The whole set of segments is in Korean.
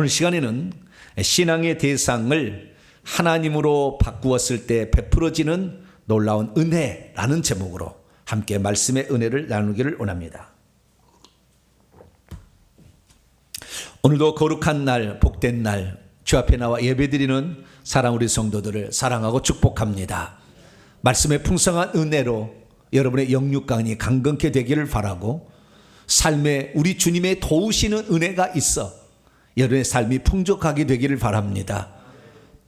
오늘 시간에는 신앙의 대상을 하나님으로 바꾸었을 때 베풀어지는 놀라운 은혜라는 제목으로 함께 말씀의 은혜를 나누기를 원합니다. 오늘도 거룩한 날, 복된 날, 주 앞에 나와 예배드리는 사랑 우리 성도들을 사랑하고 축복합니다. 말씀의 풍성한 은혜로 여러분의 영육간이 강건케 되기를 바라고, 삶에 우리 주님의 도우시는 은혜가 있어 여러분의 삶이 풍족하게 되기를 바랍니다.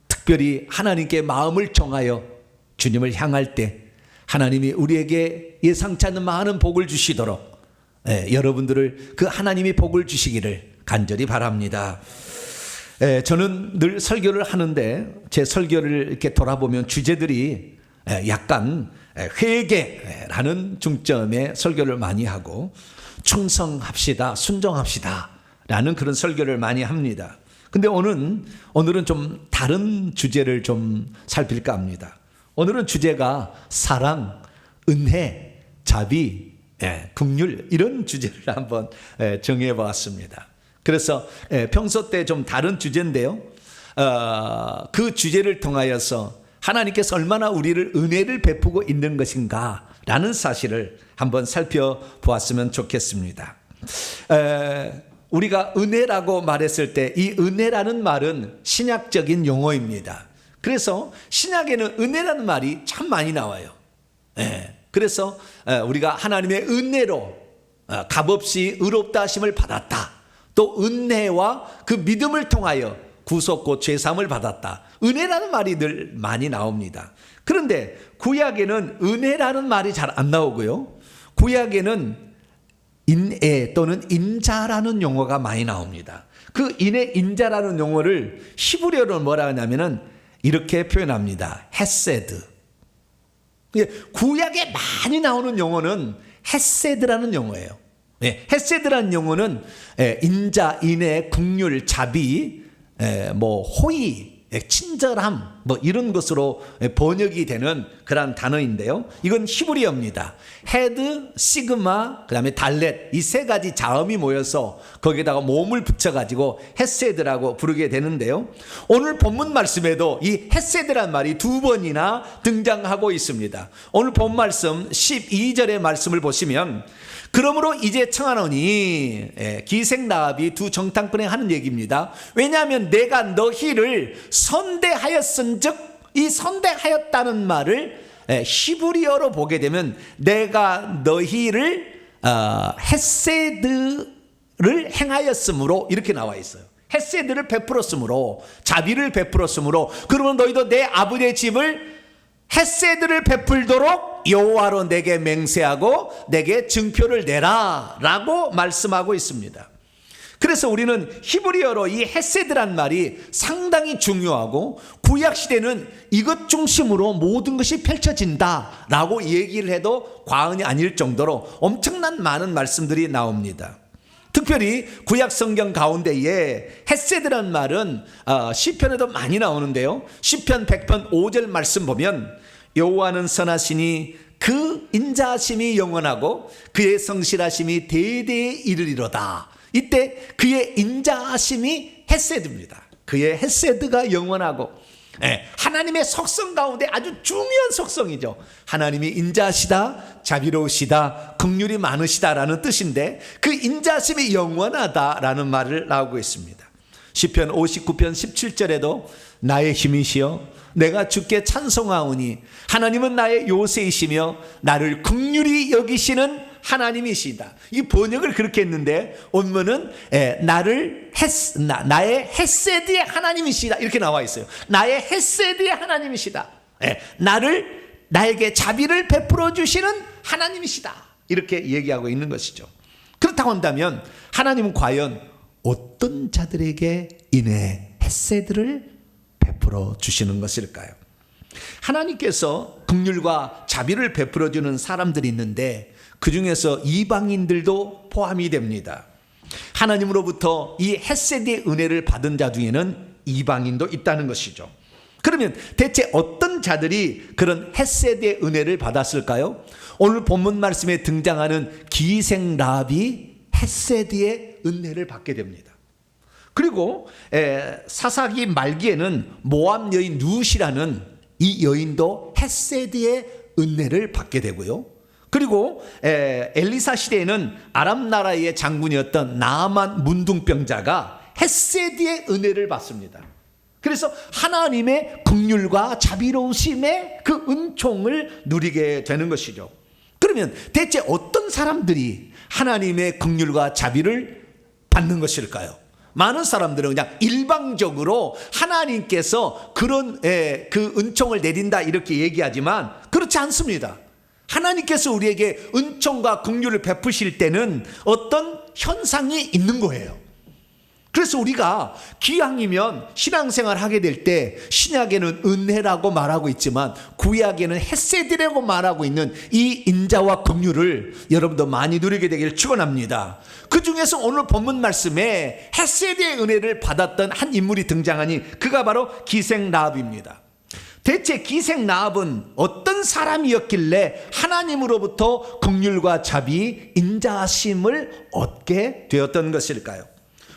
특별히 하나님께 마음을 정하여 주님을 향할 때 하나님이 우리에게 예상치 않는 많은 복을 주시도록 여러분들을 그 하나님이 복을 주시기를 간절히 바랍니다. 저는 늘 설교를 하는데 제 설교를 이렇게 돌아보면 주제들이 약간 회개라는 중점의 설교를 많이 하고, 충성합시다, 순종합시다 라는 그런 설교를 많이 합니다. 근데 오늘은 좀 다른 주제를 좀 살필까 합니다. 오늘은 주제가 사랑, 은혜, 자비, 긍휼, 이런 주제를 한번 정해 보았습니다. 그래서 평소 때 좀 다른 주제인데요, 그 주제를 통하여서 하나님께서 얼마나 우리를 은혜를 베푸고 있는 것인가 라는 사실을 한번 살펴보았으면 좋겠습니다. 우리가 은혜라고 말했을 때 이 은혜라는 말은 신약적인 용어입니다. 그래서 신약에는 은혜라는 말이 참 많이 나와요. 그래서 우리가 하나님의 은혜로 값없이 의롭다 하심을 받았다, 또 은혜와 그 믿음을 통하여 구속고 죄사함을 받았다, 은혜라는 말이 늘 많이 나옵니다. 그런데 구약에는 은혜라는 말이 잘 안 나오고요, 구약에는 인애 또는 인자라는 용어가 많이 나옵니다. 그 인애, 인자라는 용어를 히브리어로 뭐라 하냐면은 이렇게 표현합니다. 헤세드. 구약에 많이 나오는 용어는 헤세드라는 용어예요. 헤세드라는 용어는 인자, 인애, 긍휼, 자비, 호의, 친절함, 이런 것으로 번역이 되는 그런 단어인데요, 이건 히브리어입니다. 헤드, 시그마, 그 다음에 달렛, 이 세 가지 자음이 모여서 거기에다가 몸을 붙여가지고 헤세드라고 부르게 되는데요, 오늘 본문 말씀에도 이 헤세드란 말이 두 번이나 등장하고 있습니다. 오늘 본 말씀 12절의 말씀을 보시면, 그러므로 이제 청하노니, 기생라합이 두 정탐꾼에 하는 얘기입니다. 왜냐하면 내가 너희를 선대하였은즉, 이 선대하였다는 말을 히브리어로 보게 되면 내가 너희를 헤세드를 행하였으므로 이렇게 나와 있어요. 헤세드를 베풀었으므로, 자비를 베풀었으므로, 그러면 너희도 내 아버지의 집을 헤세드를 베풀도록 여호와로 내게 맹세하고 내게 증표를 내라 라고 말씀하고 있습니다. 그래서 우리는 히브리어로 이 헤세드란 말이 상당히 중요하고, 구약시대는 이것 중심으로 모든 것이 펼쳐진다 라고 얘기를 해도 과언이 아닐 정도로 엄청난 많은 말씀들이 나옵니다. 특별히 구약 성경 가운데에 헤세드란 말은 시편에도 많이 나오는데요, 시편 100편 5절 말씀 보면 여호와는 선하시니 그 인자하심이 영원하고 그의 성실하심이 대대에 이르리로다. 이때 그의 인자하심이 헤세드입니다. 그의 헤세드가 영원하고, 하나님의 속성 가운데 아주 중요한 속성이죠. 하나님이 인자하시다, 자비로우시다, 긍휼이 많으시다라는 뜻인데, 그 인자하심이 영원하다라는 말을 나오고 있습니다. 시편 59편 17절에도 나의 힘이시여 내가 주께 찬송하오니 하나님은 나의 요새이시며 나를 긍휼히 여기시는 하나님이시다. 이 번역을 그렇게 했는데 원문은 나의 헤세드의 하나님이시다 이렇게 나와 있어요. 나의 헤세드의 하나님이시다. 나에게 자비를 베풀어 주시는 하나님이시다, 이렇게 얘기하고 있는 것이죠. 그렇다고 한다면 하나님은 과연 어떤 자들에게 인애, 헤세드를 베풀어 주시는 것일까요? 하나님께서 긍휼과 자비를 베풀어 주는 사람들이 있는데 그 중에서 이방인들도 포함이 됩니다. 하나님으로부터 이 헤세드의 은혜를 받은 자 중에는 이방인도 있다는 것이죠. 그러면 대체 어떤 자들이 그런 헤세드의 은혜를 받았을까요? 오늘 본문 말씀에 등장하는 기생 라합이 헤세드의 은혜를 받게 됩니다. 그리고 사사기 말기에는 모압 여인 룻이라는 이 여인도 헤세드의 은혜를 받게 되고요. 그리고 엘리사 시대에는 아람 나라의 장군이었던 나아만 문둥병자가 헤세드의 은혜를 받습니다. 그래서 하나님의 긍휼과 자비로우심의 그 은총을 누리게 되는 것이죠. 그러면 대체 어떤 사람들이 하나님의 긍휼과 자비를 받는 것일까요? 많은 사람들은 그냥 일방적으로 하나님께서 그런 그 은총을 내린다 이렇게 얘기하지만 그렇지 않습니다. 하나님께서 우리에게 은총과 긍휼을 베푸실 때는 어떤 현상이 있는 거예요. 그래서 우리가 기왕이면 신앙생활 하게 될 때 신약에는 은혜라고 말하고 있지만 구약에는 헤세드라고 말하고 있는 이 인자와 긍휼을 여러분도 많이 누리게 되기를 축원합니다. 그 중에서 오늘 본문 말씀에 헤세드의 은혜를 받았던 한 인물이 등장하니 그가 바로 기생 라합입니다. 대체 기생 라합은 어떤 사람이었길래 하나님으로부터 긍휼과 자비, 인자하심을 얻게 되었던 것일까요?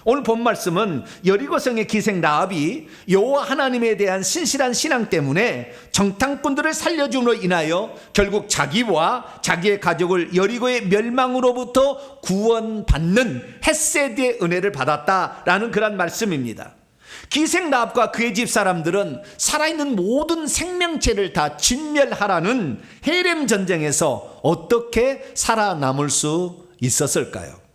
오늘 본 말씀은 여리고성의 기생 라합이 여호와 하나님에 대한 신실한 신앙 때문에 정탐꾼들을 살려줌으로 인하여 결국 자기와 자기의 가족을 여리고의 멸망으로부터 구원받는 헤세드의 은혜를 받았다라는 그런 말씀입니다. 기생 라합과 그의 집 사람들은 살아있는 모든 생명체를 다 진멸하라는 헤렘 전쟁에서 어떻게 살아남을 수 있었을까요?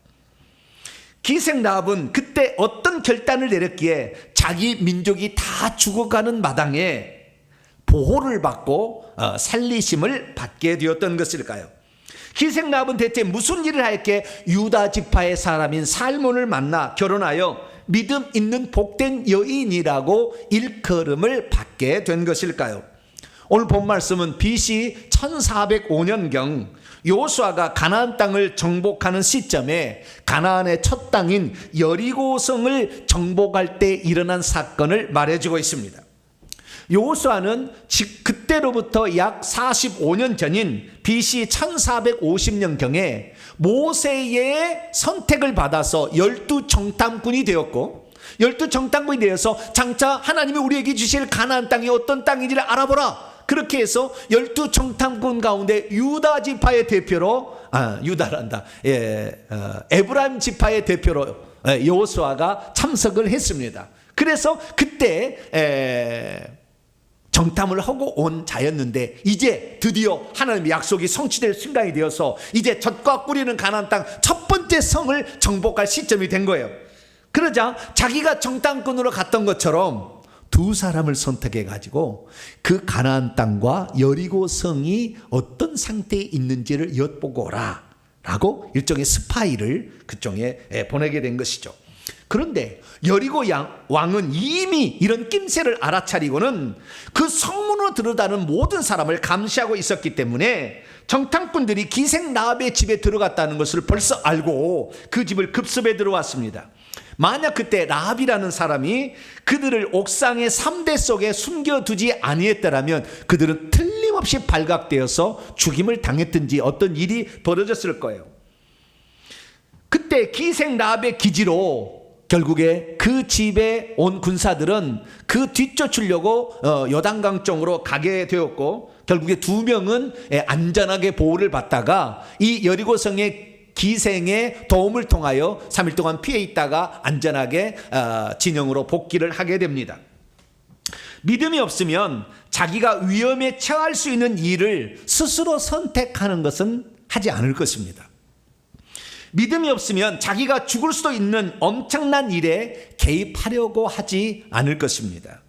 기생 라합은 그때 어떤 결단을 내렸기에 자기 민족이 다 죽어가는 마당에 보호를 받고 살리심을 받게 되었던 것일까요? 기생 라합은 대체 무슨 일을 하였기에 유다 지파의 사람인 살몬을 만나 결혼하여 믿음 있는 복된 여인이라고 일컬음을 받게 된 것일까요? 오늘 본 말씀은 BC 1405년경 여호수아가 가나안 땅을 정복하는 시점에 가나안의 첫 땅인 여리고성을 정복할 때 일어난 사건을 말해주고 있습니다. 여호수아는 그때로부터 약 45년 전인 BC 1450년경에 모세의 선택을 받아서 12정탐꾼이 되었고 12정탐꾼이 되어서 장차 하나님이 우리에게 주실 가나안 땅이 어떤 땅인지를 알아보라. 그렇게 해서 12정탐꾼 가운데 유다 지파의 대표로 에브라임 지파의 대표로 여호수아가 참석을 했습니다. 그래서 그때 정탐을 하고 온 자였는데 이제 드디어 하나님의 약속이 성취될 순간이 되어서 이제 젖과 꿀이는 가나안 땅 첫 번째 성을 정복할 시점이 된 거예요. 그러자 자기가 정탐꾼으로 갔던 것처럼 두 사람을 선택해 가지고 그 가나안 땅과 여리고 성이 어떤 상태에 있는지를 엿보고 오라 라고 일종의 스파이를 그쪽에 보내게 된 것이죠. 그런데 여리고 왕은 이미 이런 낌새를 알아차리고는 그 성문으로 들어다는 모든 사람을 감시하고 있었기 때문에 정탐꾼들이 기생 라합의 집에 들어갔다는 것을 벌써 알고 그 집을 급습해 들어왔습니다. 만약 그때 라합이라는 사람이 그들을 옥상의 3대 속에 숨겨두지 아니했더라면 그들은 틀림없이 발각되어서 죽임을 당했든지 어떤 일이 벌어졌을 거예요. 그때 기생 라합의 기지로 결국에 그 집에 온 군사들은 그 뒤쫓으려고 요단강 쪽으로 가게 되었고 결국에 2명은 안전하게 보호를 받다가 이 여리고성의 기생의 도움을 통하여 3일 동안 피해 있다가 안전하게 진영으로 복귀를 하게 됩니다. 믿음이 없으면 자기가 위험에 처할 수 있는 일을 스스로 선택하는 것은 하지 않을 것입니다. 믿음이 없으면 자기가 죽을 수도 있는 엄청난 일에 개입하려고 하지 않을 것입니다.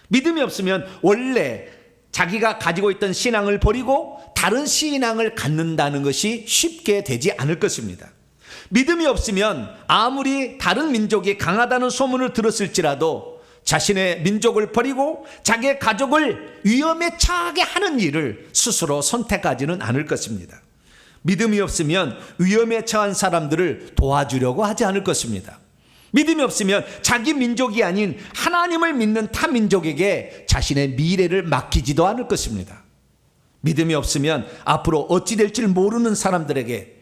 믿음이 없으면 원래 자기가 가지고 있던 신앙을 버리고 다른 신앙을 갖는다는 것이 쉽게 되지 않을 것입니다. 믿음이 없으면 아무리 다른 민족이 강하다는 소문을 들었을지라도 자신의 민족을 버리고 자기의 가족을 위험에 처하게 하는 일을 스스로 선택하지는 않을 것입니다. 믿음이 없으면 위험에 처한 사람들을 도와주려고 하지 않을 것입니다. 믿음이 없으면 자기 민족이 아닌 하나님을 믿는 타 민족에게 자신의 미래를 맡기지도 않을 것입니다. 믿음이 없으면 앞으로 어찌 될지 모르는 사람들에게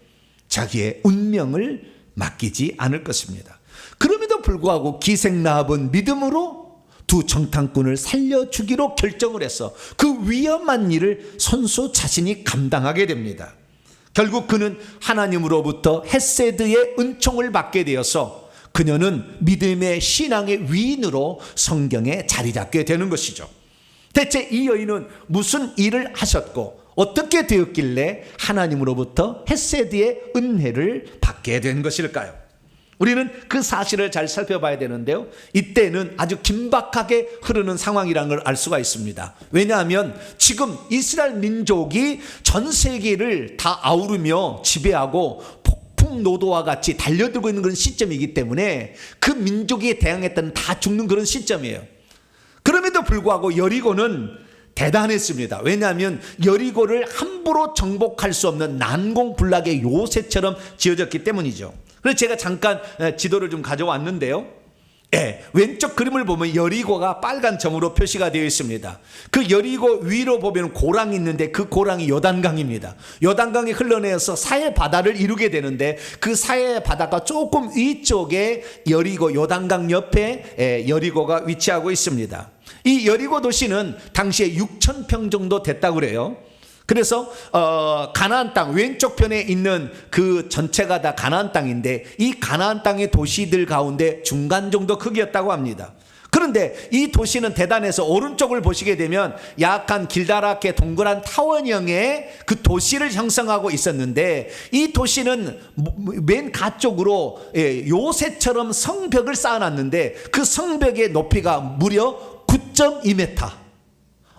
자기의 운명을 맡기지 않을 것입니다. 그럼에도 불구하고 기생 라합은 믿음으로 두 정탐꾼을 살려주기로 결정을 해서 그 위험한 일을 손수 자신이 감당하게 됩니다. 결국 그는 하나님으로부터 헤세드의 은총을 받게 되어서 그녀는 믿음의 신앙의 위인으로 성경에 자리 잡게 되는 것이죠. 대체 이 여인은 무슨 일을 하셨고 어떻게 되었길래 하나님으로부터 헤세드의 은혜를 받게 된 것일까요? 우리는 그 사실을 잘 살펴봐야 되는데요, 이때는 아주 긴박하게 흐르는 상황이라는 걸 알 수가 있습니다. 왜냐하면 지금 이스라엘 민족이 전 세계를 다 아우르며 지배하고 폭풍노도와 같이 달려들고 있는 그런 시점이기 때문에 그 민족에 대항했던 다 죽는 그런 시점이에요. 그럼에도 불구하고 여리고는 대단했습니다. 왜냐하면 여리고를 함부로 정복할 수 없는 난공불락의 요새처럼 지어졌기 때문이죠. 그래서 제가 잠깐 지도를 좀 가져왔는데요, 왼쪽 그림을 보면 여리고가 빨간 점으로 표시가 되어 있습니다. 그 여리고 위로 보면 고랑이 있는데 그 고랑이 요단강입니다. 요단강이 흘러내려서 사해 바다를 이루게 되는데 그 사해 바다가 조금 위쪽에 여리고 요단강 옆에 여리고가 위치하고 있습니다. 이 여리고 도시는 당시에 6,000평 정도 됐다고 그래요. 그래서 가나안 땅 왼쪽 편에 있는 그 전체가 다 가나안 땅인데 이 가나안 땅의 도시들 가운데 중간 정도 크기였다고 합니다. 그런데 이 도시는 대단해서 오른쪽을 보시게 되면 약간 길다랗게 동그란 타원형의 그 도시를 형성하고 있었는데 이 도시는 맨 가쪽으로 요새처럼 성벽을 쌓아놨는데 그 성벽의 높이가 무려 9.2m.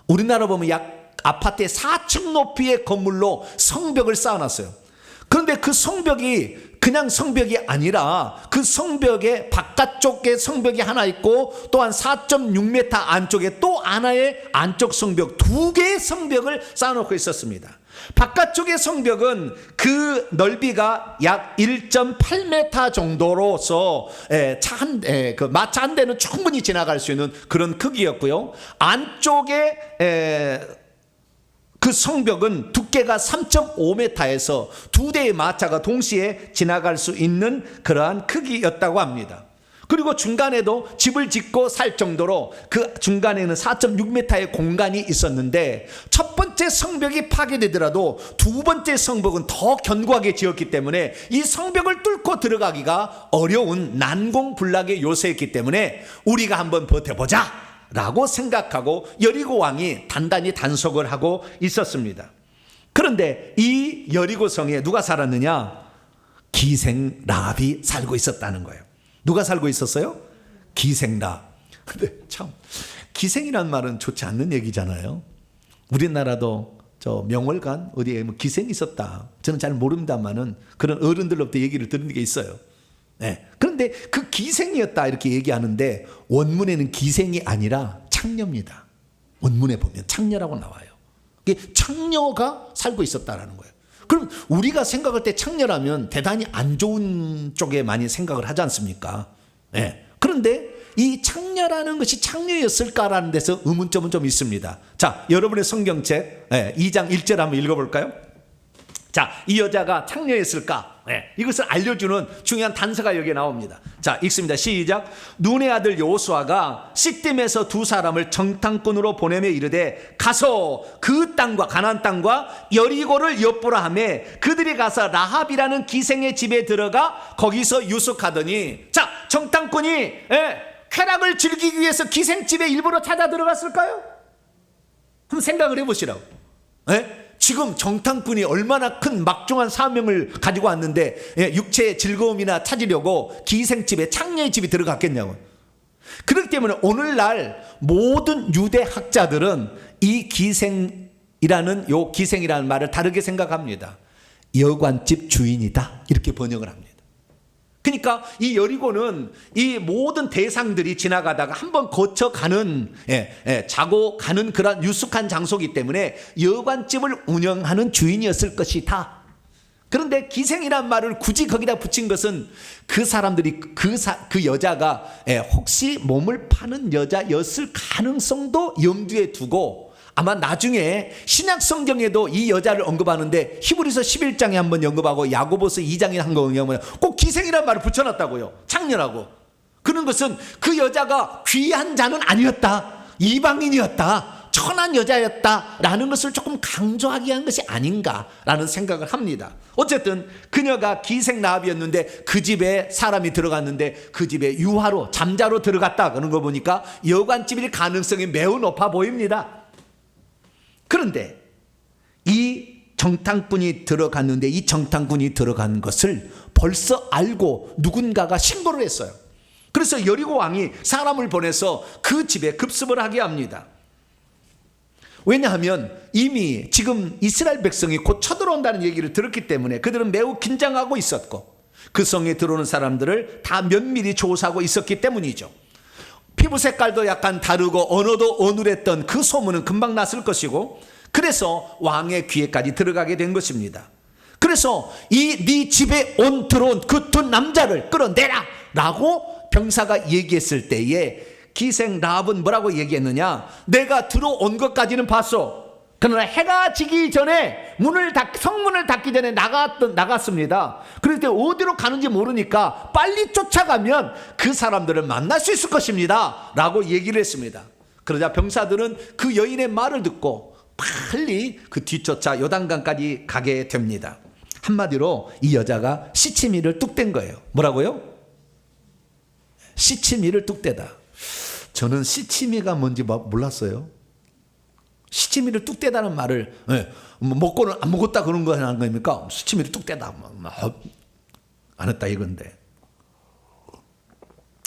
우리나라 보면 약 아파트의 4층 높이의 건물로 성벽을 쌓아놨어요. 그런데 그 성벽이 그냥 성벽이 아니라 그 성벽의 바깥쪽에 성벽이 하나 있고 또한 4.6m 안쪽에 또 하나의 안쪽 성벽, 두 개의 성벽을 쌓아놓고 있었습니다. 바깥쪽의 성벽은 그 넓이가 약 1.8m 정도로서 마차 한 대는 충분히 지나갈 수 있는 그런 크기였고요. 안쪽에 그 성벽은 두께가 3.5m에서 두 대의 마차가 동시에 지나갈 수 있는 그러한 크기였다고 합니다. 그리고 중간에도 집을 짓고 살 정도로 그 중간에는 4.6m의 공간이 있었는데 첫 번째 성벽이 파괴되더라도 두 번째 성벽은 더 견고하게 지었기 때문에 이 성벽을 뚫고 들어가기가 어려운 난공불락의 요새였기 때문에 우리가 한번 버텨보자 라고 생각하고 여리고 왕이 단단히 단속을 하고 있었습니다. 그런데 이 여리고 성에 누가 살았느냐? 기생 라합이 살고 있었다는 거예요. 누가 살고 있었어요? 기생 라합. 근데 참 기생이란 말은 좋지 않는 얘기잖아요. 우리나라도 저 명월관 어디에 뭐 기생이 있었다, 저는 잘 모릅니다만은 그런 어른들로부터 얘기를 들은 게 있어요. 그런데 그 기생이었다 이렇게 얘기하는데 원문에는 기생이 아니라 창녀입니다. 원문에 보면 창녀라고 나와요. 이게 창녀가 살고 있었다라는 거예요. 그럼 우리가 생각할 때 창녀라면 대단히 안 좋은 쪽에 많이 생각을 하지 않습니까? 그런데 이 창녀라는 것이 창녀였을까라는 데서 의문점은 좀 있습니다. 자, 여러분의 성경책 2장 1절 한번 읽어볼까요? 자, 이 여자가 창녀였을까? 이것을 알려주는 중요한 단서가 여기에 나옵니다. 자, 읽습니다. 시작. 눈의 아들 여호수아가 시딤에서 두 사람을 정탐꾼으로 보내며 이르되 가서 그 땅과 가나안 땅과 여리고를 엿보라 하매 그들이 가서 라합이라는 기생의 집에 들어가 거기서 유숙하더니, 자, 정탐꾼이 쾌락을 즐기기 위해서 기생집에 일부러 찾아 들어갔을까요? 한번 생각을 해보시라고. 지금 정탐꾼이 얼마나 큰 막중한 사명을 가지고 왔는데 육체의 즐거움이나 찾으려고 기생집에 창녀의 집에 들어갔겠냐고. 그렇기 때문에 오늘날 모든 유대 학자들은 이 기생이라는 말을 다르게 생각합니다. 여관집 주인이다 이렇게 번역을 합니다. 그러니까 이 여리고는 이 모든 대상들이 지나가다가 한번 거쳐가는 자고 가는 그런 유숙한 장소이기 때문에 여관집을 운영하는 주인이었을 것이다. 그런데 기생이란 말을 굳이 거기다 붙인 것은 그 사람들이 그 여자가 혹시 몸을 파는 여자였을 가능성도 염두에 두고 아마 나중에 신약 성경에도 이 여자를 언급하는데 히브리서 11장에 한번 언급하고 야고보서 2장에 한번 언급하면 꼭 기생이라는 말을 붙여놨다고요. 창녀라고. 그런 것은 그 여자가 귀한 자는 아니었다, 이방인이었다, 천한 여자였다라는 것을 조금 강조하게 한 것이 아닌가라는 생각을 합니다. 어쨌든 그녀가 기생나합이었는데 그 집에 사람이 들어갔는데 그 집에 유화로 잠자로 들어갔다 그런 거 보니까 여관집일 가능성이 매우 높아 보입니다. 그런데 이 정탐꾼이 들어갔는데 이 정탐꾼이 들어간 것을 벌써 알고 누군가가 신고를 했어요. 그래서 여리고 왕이 사람을 보내서 그 집에 급습을 하게 합니다. 왜냐하면 이미 지금 이스라엘 백성이 곧 쳐들어온다는 얘기를 들었기 때문에 그들은 매우 긴장하고 있었고 그 성에 들어오는 사람들을 다 면밀히 조사하고 있었기 때문이죠. 피부 색깔도 약간 다르고 언어도 어눌했던 그 소문은 금방 났을 것이고 그래서 왕의 귀에까지 들어가게 된 것입니다. 그래서 네 집에 들어온 그 두 남자를 끌어내라 라고 병사가 얘기했을 때에 기생 라합은 뭐라고 얘기했느냐? 내가 들어온 것까지는 봤어. 그러나 해가 지기 전에 성문을 닫기 전에 나갔습니다. 그런데 어디로 가는지 모르니까 빨리 쫓아가면 그 사람들을 만날 수 있을 것입니다 라고 얘기를 했습니다. 그러자 병사들은 그 여인의 말을 듣고 빨리 그 뒤쫓아 요단강까지 가게 됩니다. 한마디로 이 여자가 시치미를 뚝 뗀 거예요. 뭐라고요? 시치미를 뚝 떼다. 저는 시치미가 뭔지 몰랐어요. 시치미를 뚝 떼다는 말을 먹고는 안 먹었다 그런 거 하는 겁니까? 시치미를 뚝 떼다 안 했다 이건데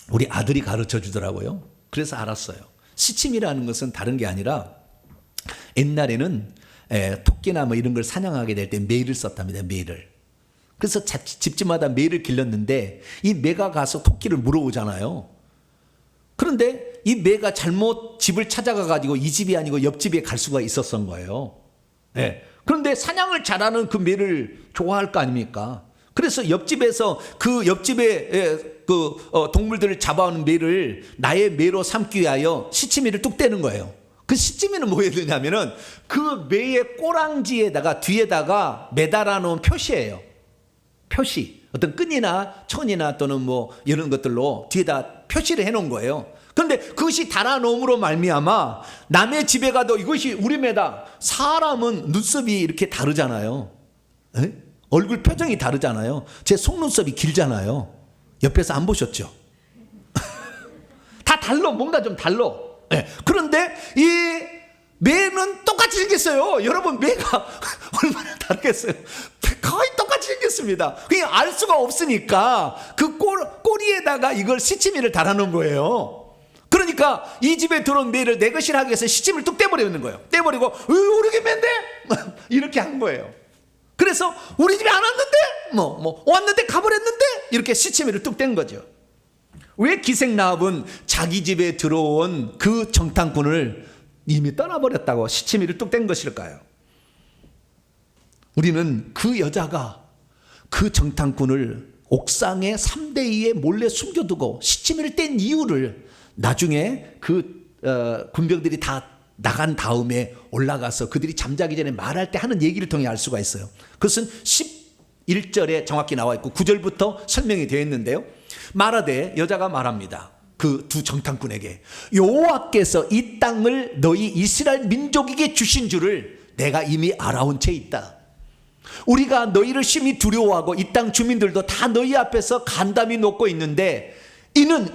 우리 아들이 가르쳐 주더라고요. 그래서 알았어요. 시치미라는 것은 다른 게 아니라 옛날에는 토끼나 뭐 이런 걸 사냥하게 될 때 매를 썼답니다. 매를. 그래서 집집마다 매를 길렀는데 이 매가 가서 토끼를 물어오잖아요. 그런데 이 매가 잘못 집을 찾아가 가지고 이 집이 아니고 옆집에 갈 수가 있었던 거예요. 그런데 사냥을 잘하는 그 매를 좋아할 거 아닙니까? 그래서 옆집에서 그 옆집에 동물들을 잡아오는 매를 나의 매로 삼기 위하여 시치미를 뚝 떼는 거예요. 그 시치미는 뭐였냐면은 그 매의 꼬랑지에다가 뒤에다가 매달아 놓은 표시예요. 표시. 어떤 끈이나 천이나 또는 뭐 이런 것들로 뒤에다 표시를 해놓은 거예요. 그런데 그것이 달아놓음으로 말미암아 남의 집에 가도 이것이 우리 매다. 사람은 눈썹이 이렇게 다르잖아요. 얼굴 표정이 다르잖아요. 제 속눈썹이 길잖아요. 옆에서 안 보셨죠? 다 달라. 뭔가 좀 달라. 그런데 이 매는 똑같이 생겼어요. 여러분 매가 얼마나 다르겠어요? 거의 똑같이 생겼습니다. 그냥 알 수가 없으니까 그 꼬리에다가 이걸 시치미를 달아놓은 거예요. 그러니까 이 집에 들어온 매를 내 것이라 하기 위해서 시치미를 뚝 떼버리는 거예요. 떼버리고 우리 집 매인데 이렇게 한 거예요. 그래서 우리 집에 안 왔는데 왔는데 가버렸는데 이렇게 시치미를 뚝 뗀 거죠. 왜 기생라합은 자기 집에 들어온 그 정탐꾼을 이미 떠나버렸다고 시치미를 뚝 뗀 것일까요? 우리는 그 여자가 그 정탐꾼을 옥상에 3대2에 몰래 숨겨두고 시치미를 뗀 이유를 나중에 그 군병들이 다 나간 다음에 올라가서 그들이 잠자기 전에 말할 때 하는 얘기를 통해 알 수가 있어요. 그것은 11절에 정확히 나와 있고 9절부터 설명이 되어 있는데요. 말하되 여자가 말합니다. 그 두 정탐꾼에게 여호와께서 이 땅을 너희 이스라엘 민족에게 주신 줄을 내가 이미 알아온 채 있다. 우리가 너희를 심히 두려워하고 이 땅 주민들도 다 너희 앞에서 간담이 놓고 있는데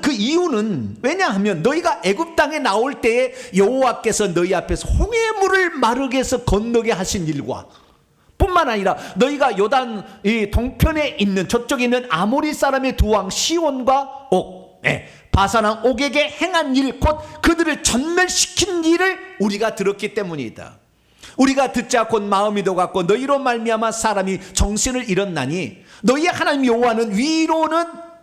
그 이유는 왜냐하면 너희가 애굽 땅에 나올 때에 여호와께서 너희 앞에서 홍해물을 마르게 해서 건너게 하신 일과 뿐만 아니라 너희가 요단 이 동편에 있는 저쪽에 있는 아모리 사람의 두 왕 시온과 옥 바산왕 옥에게 행한 일 곧 그들을 전멸시킨 일을 우리가 들었기 때문이다. 우리가 듣자 곧 마음이 녹았고 너희로 말미암아 사람이 정신을 잃었나니 너희의 하나님 여호와는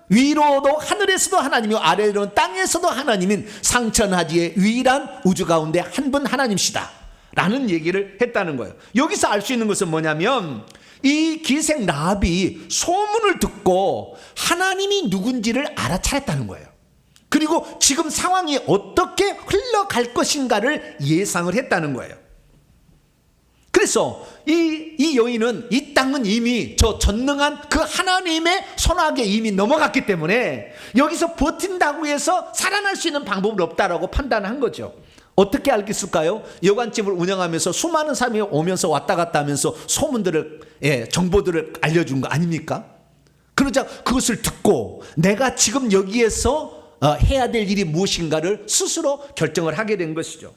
위로도 하늘에서도 하나님이요 아래로는 땅에서도 하나님인 상천하지의 유일한 우주 가운데 한 분 하나님이시다 라는 얘기를 했다는 거예요. 여기서 알 수 있는 것은 뭐냐면 이 기생 라합이 소문을 듣고 하나님이 누군지를 알아차렸다는 거예요. 그리고 지금 상황이 어떻게 흘러갈 것인가를 예상을 했다는 거예요. 그래서 이 여인은 이 땅은 이미 저 전능한 그 하나님의 손아귀에 이미 넘어갔기 때문에 여기서 버틴다고 해서 살아날 수 있는 방법은 없다라고 판단한 거죠. 어떻게 알겠을까요? 여관집을 운영하면서 수많은 사람이 오면서 왔다 갔다 하면서 소문들을, 정보들을 알려준 거 아닙니까? 그러자 그것을 듣고 내가 지금 여기에서 해야 될 일이 무엇인가를 스스로 결정을 하게 된 것이죠.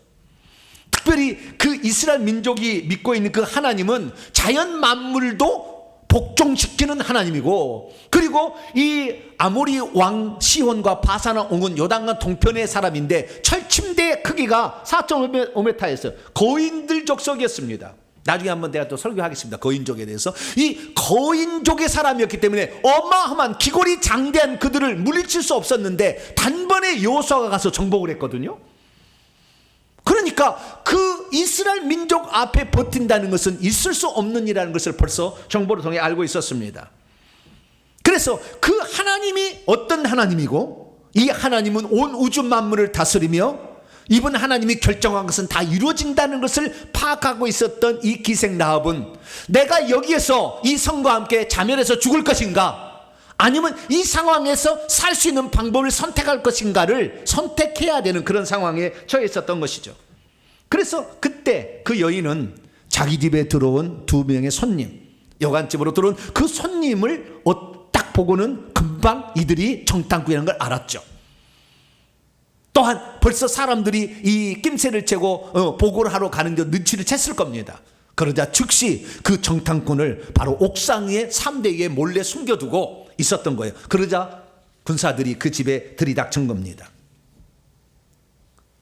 특별히 그 이스라엘 민족이 믿고 있는 그 하나님은 자연 만물도 복종시키는 하나님이고, 그리고 이 아모리 왕 시혼과 바사나 옹은 요단강 동편의 사람인데 철침대 크기가 4.5m였어요. 거인들 족속이었습니다. 나중에 한번 내가 또 설교하겠습니다. 거인족에 대해서. 이 거인족의 사람이었기 때문에 어마어마한 기골이 장대한 그들을 물리칠 수 없었는데 단번에 여호수아가 가서 정복을 했거든요. 그러니까 그 이스라엘 민족 앞에 버틴다는 것은 있을 수 없는 일이라는 것을 벌써 정보를 통해 알고 있었습니다. 그래서 그 하나님이 어떤 하나님이고, 이 하나님은 온 우주 만물을 다스리며 이번 하나님이 결정한 것은 다 이루어진다는 것을 파악하고 있었던 이 기생 라합은 내가 여기에서 이 성과 함께 자멸해서 죽을 것인가, 아니면 이 상황에서 살 수 있는 방법을 선택할 것인가를 선택해야 되는 그런 상황에 처해 있었던 것이죠. 그래서 그때 그 여인은 자기 집에 들어온 2명의 손님, 여관집으로 들어온 그 손님을 딱 보고는 금방 이들이 정탐꾼이라는 걸 알았죠. 또한 벌써 사람들이 이 낌새를 채고 보고를 하러 가는데 눈치를 챘을 겁니다. 그러자 즉시 그 정탐꾼을 바로 옥상 위에 3대 위에 몰래 숨겨두고 있었던 거예요. 그러자 군사들이 그 집에 들이닥친 겁니다.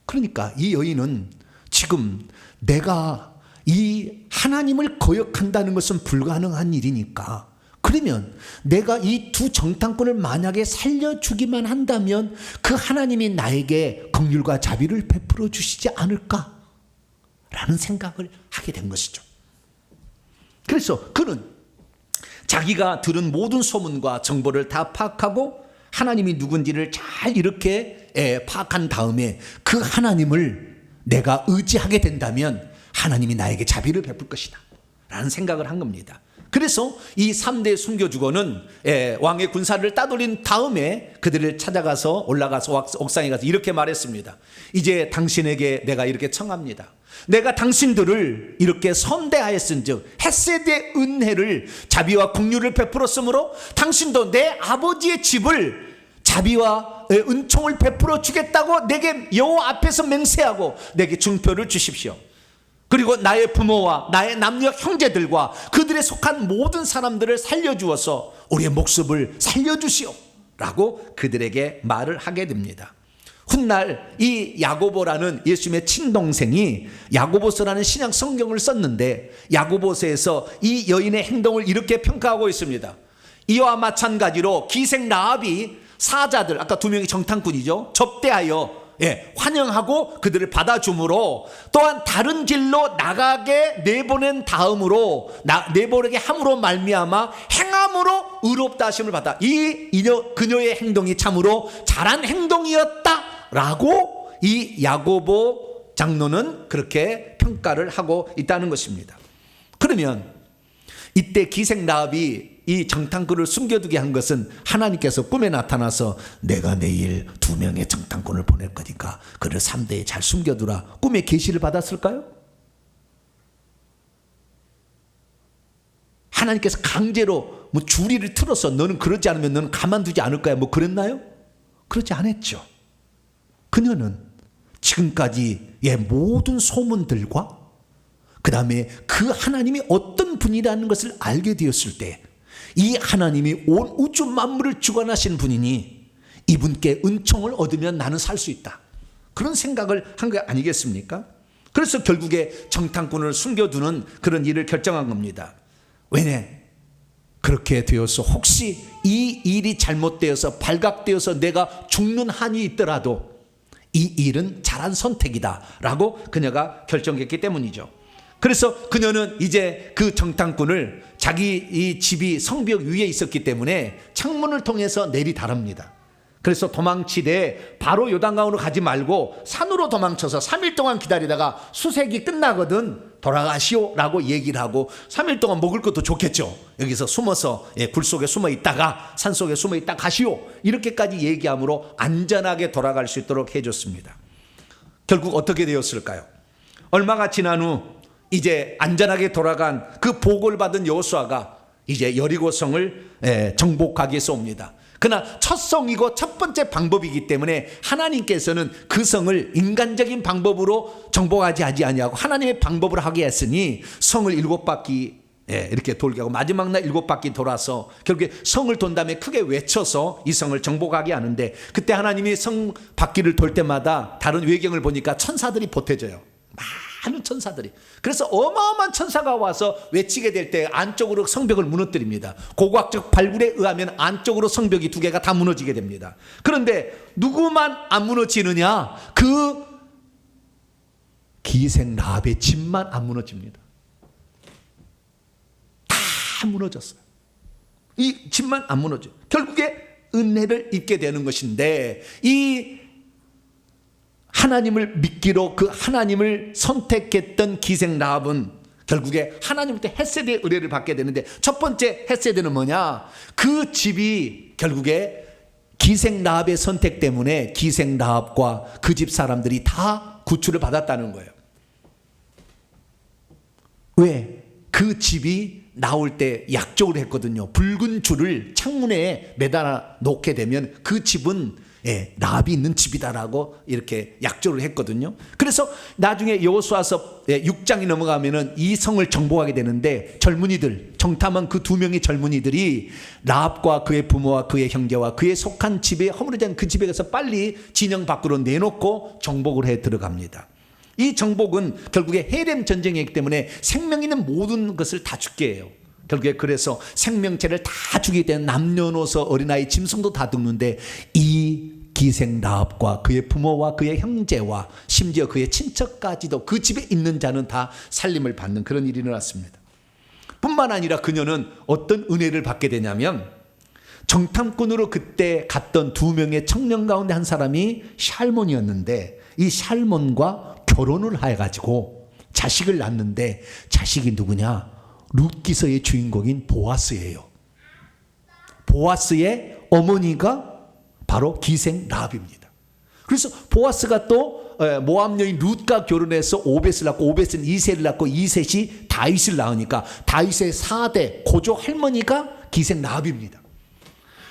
그러니까 이 여인은 지금 내가 이 하나님을 거역한다는 것은 불가능한 일이니까, 그러면 내가 이 2 정탐꾼을 만약에 살려주기만 한다면 그 하나님이 나에게 긍휼과 자비를 베풀어 주시지 않을까 라는 생각을 하게 된 것이죠. 그래서 그는 자기가 들은 모든 소문과 정보를 다 파악하고 하나님이 누군지를 잘 이렇게 파악한 다음에 그 하나님을 내가 의지하게 된다면 하나님이 나에게 자비를 베풀 것이다 라는 생각을 한 겁니다. 그래서 이 3대 순교주거는 왕의 군사를 따돌린 다음에 그들을 찾아가서 올라가서 옥상에 가서 이렇게 말했습니다. 이제 당신에게 내가 이렇게 청합니다. 내가 당신들을 이렇게 선대하였은즉 헤세드의 은혜를, 자비와 긍휼을 베풀었으므로 당신도 내 아버지의 집을 자비와 은총을 베풀어 주겠다고 내게 여호와 앞에서 맹세하고 내게 증표를 주십시오. 그리고 나의 부모와 나의 남녀 형제들과 그들에 속한 모든 사람들을 살려주어서 우리의 목숨을 살려주시오 라고 그들에게 말을 하게 됩니다. 훗날 이 야고보라는 예수님의 친동생이 야고보서라는 신약 성경을 썼는데, 야고보서에서 이 여인의 행동을 이렇게 평가하고 있습니다. 이와 마찬가지로 기생 라합이 사자들, 아까 2명이 정탐꾼이죠, 접대하여 환영하고 그들을 받아줌으로, 또한 다른 길로 나가게 내보낸 다음으로 내보내게 함으로 말미암아 행함으로 의롭다 하심을 받아 그녀의 행동이 참으로 잘한 행동이었다라고 이 야고보 장로는 그렇게 평가를 하고 있다는 것입니다. 그러면 이때 기생 라합이 이 정탐꾼을 숨겨두게 한 것은 하나님께서 꿈에 나타나서 내가 내일 2명의 정탐꾼을 보낼 거니까 그를 3대에 잘 숨겨두라, 꿈에 계시를 받았을까요? 하나님께서 강제로 주리를 틀어서 너는 그러지 않으면 너는 가만두지 않을 거야 그랬나요? 그러지 않았죠. 그녀는 지금까지의 모든 소문들과 그 다음에 그 하나님이 어떤 분이라는 것을 알게 되었을 때, 이 하나님이 온 우주 만물을 주관하신 분이니 이분께 은총을 얻으면 나는 살 수 있다, 그런 생각을 한 거 아니겠습니까? 그래서 결국에 정탐꾼을 숨겨두는 그런 일을 결정한 겁니다. 왜냐? 그렇게 되어서 혹시 이 일이 잘못되어서 발각되어서 내가 죽는 한이 있더라도 이 일은 잘한 선택이다 라고 그녀가 결정했기 때문이죠. 그래서 그녀는 이제 그 정탐꾼을 자기 이 집이 성벽 위에 있었기 때문에 창문을 통해서 내리다릅니다. 그래서 도망치되 바로 요단강으로 가지 말고 산으로 도망쳐서 3일 동안 기다리다가 수색이 끝나거든 돌아가시오 라고 얘기를 하고 3일 동안 먹을 것도 좋겠죠. 여기서 숨어서 굴 속에 숨어 있다가 산 속에 숨어 있다 가시오 이렇게까지 얘기함으로 안전하게 돌아갈 수 있도록 해줬습니다. 결국 어떻게 되었을까요? 얼마가 지난 후 이제 안전하게 돌아간 그 보고를 받은 여호수아가 이제 여리고성을 정복하기 위해서 옵니다. 그러나 첫 성이고 첫 번째 방법이기 때문에 하나님께서는 그 성을 인간적인 방법으로 정복하지 아니하고 하나님의 방법으로 하게 했으니 성을 7바퀴 이렇게 돌게 하고 마지막 날 7바퀴 돌아서 결국에 성을 돈 다음에 크게 외쳐서 이 성을 정복하게 하는데, 그때 하나님이 성 바퀴를 돌 때마다 다른 외경을 보니까 천사들이 보태져요. 많은 천사들이. 그래서 어마어마한 천사가 와서 외치게 될 때 안쪽으로 성벽을 무너뜨립니다. 고고학적 발굴에 의하면 안쪽으로 성벽이 2개가 다 무너지게 됩니다. 그런데 누구만 안 무너지느냐? 그 기생 라합의 집만 안 무너집니다. 다 무너졌어요. 이 집만 안 무너져요. 결국에 은혜를 입게 되는 것인데, 이 하나님을 믿기로 그 하나님을 선택했던 기생 라합은 결국에 하나님한테 헤세드의 의뢰를 받게 되는데, 첫 번째 헤세드는 뭐냐? 그 집이 결국에 기생 라합의 선택 때문에 기생 라합과 그 집 사람들이 다 구출을 받았다는 거예요. 왜? 그 집이 나올 때 약속을 했거든요. 붉은 줄을 창문에 매달아 놓게 되면 그 집은 라합이 있는 집이다라고 이렇게 약조를 했거든요. 그래서 나중에 여호수아서 6장이 넘어가면은 이 성을 정복하게 되는데, 젊은이들, 정탐한 그 2명의 젊은이들이 라합과 그의 부모와 그의 형제와 그의 속한 집에 허물어진 않은 그 집에 가서 빨리 진영 밖으로 내놓고 정복을 해 들어갑니다. 이 정복은 결국에 헤렘 전쟁이기 때문에 생명 있는 모든 것을 다 죽게 해요. 결국에 그래서 생명체를 다 죽이기 때문에 남녀노소 어린아이 짐승도 다 죽는데, 이 기생 라합과 그의 부모와 그의 형제와 심지어 그의 친척까지도 그 집에 있는 자는 다 살림을 받는 그런 일이 일어났습니다. 뿐만 아니라 그녀는 어떤 은혜를 받게 되냐면, 정탐꾼으로 그때 갔던 2명의 청년 가운데 한 사람이 샬몬이었는데, 이 샬몬과 결혼을 해가지고 자식을 낳는데, 자식이 누구냐? 룻기서의 주인공인 보아스예요. 보아스의 어머니가 바로 기생 라합입니다. 그래서 보아스가 또 모압 여인 룻과 결혼해서 오벳을 낳고, 오벳은 이새를 낳고, 이셋이 다윗을 낳으니까 다윗의 4대 고조 할머니가 기생 라합입니다.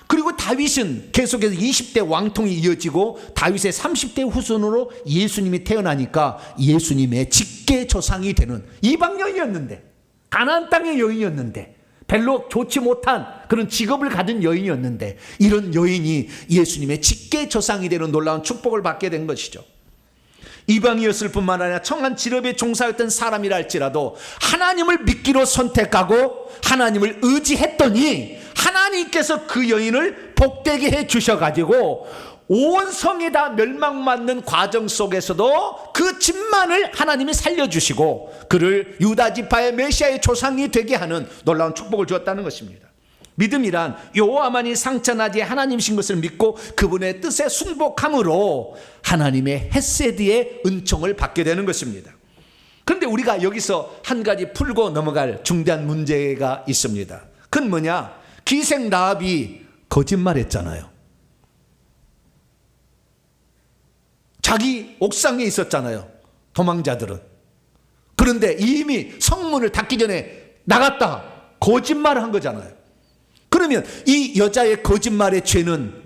그리고 다윗은 계속해서 20대 왕통이 이어지고 다윗의 30대 후손으로 예수님이 태어나니까 예수님의 직계 조상이 되는 이방 여인이었는데, 가나안 땅의 여인이었는데, 별로 좋지 못한 그런 직업을 가진 여인이었는데, 이런 여인이 예수님의 직계 조상이 되는 놀라운 축복을 받게 된 것이죠. 이방이었을 뿐만 아니라 청한 직업에 종사했던 사람이라 할지라도 하나님을 믿기로 선택하고 하나님을 의지했더니 하나님께서 그 여인을 복되게 해 주셔가지고 온 성에 다 멸망받는 과정 속에서도 그 집만을 하나님이 살려주시고 그를 유다 지파의 메시아의 조상이 되게 하는 놀라운 축복을 주었다는 것입니다. 믿음이란 여호와만이 상천하지 하나님이신 것을 믿고 그분의 뜻에 순복함으로 하나님의 헤세드의 은총을 받게 되는 것입니다. 그런데 우리가 여기서 한 가지 풀고 넘어갈 중대한 문제가 있습니다. 그건 뭐냐? 기생 라합이 거짓말했잖아요. 자기 옥상에 있었잖아요, 도망자들은. 그런데 이미 성문을 닫기 전에 나갔다 거짓말을 한 거잖아요. 그러면 이 여자의 거짓말의 죄는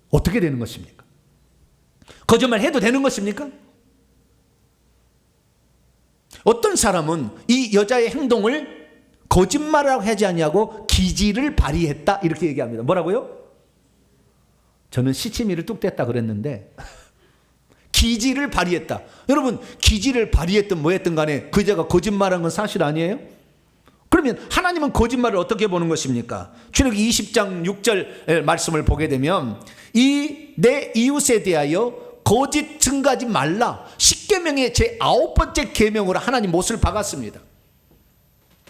어떻게 되는 것입니까? 거짓말 해도 되는 것입니까? 어떤 사람은 이 여자의 행동을 거짓말이라고 하지 않냐고 기지를 발휘했다 이렇게 얘기합니다. 뭐라고요? 저는 시치미를 뚝 뗐다 그랬는데 기지를 발휘했다. 여러분, 기지를 발휘했든 뭐했든 간에 그 여자가 거짓말한 건 사실 아니에요? 그러면 하나님은 거짓말을 어떻게 보는 것입니까? 출애굽기 20장 6절 말씀을 보게 되면 이 내 이웃에 대하여 거짓 증거하지 말라, 10계명의 제 9번째 계명으로 하나님 못을 박았습니다.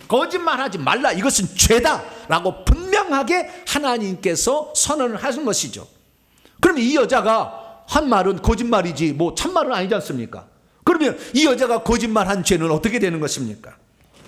거짓말하지 말라, 이것은 죄다 라고 분명하게 하나님께서 선언을 하신 것이죠. 그러면 이 여자가 한 말은 거짓말이지 뭐 참말은 아니지 않습니까? 그러면 이 여자가 거짓말한 죄는 어떻게 되는 것입니까?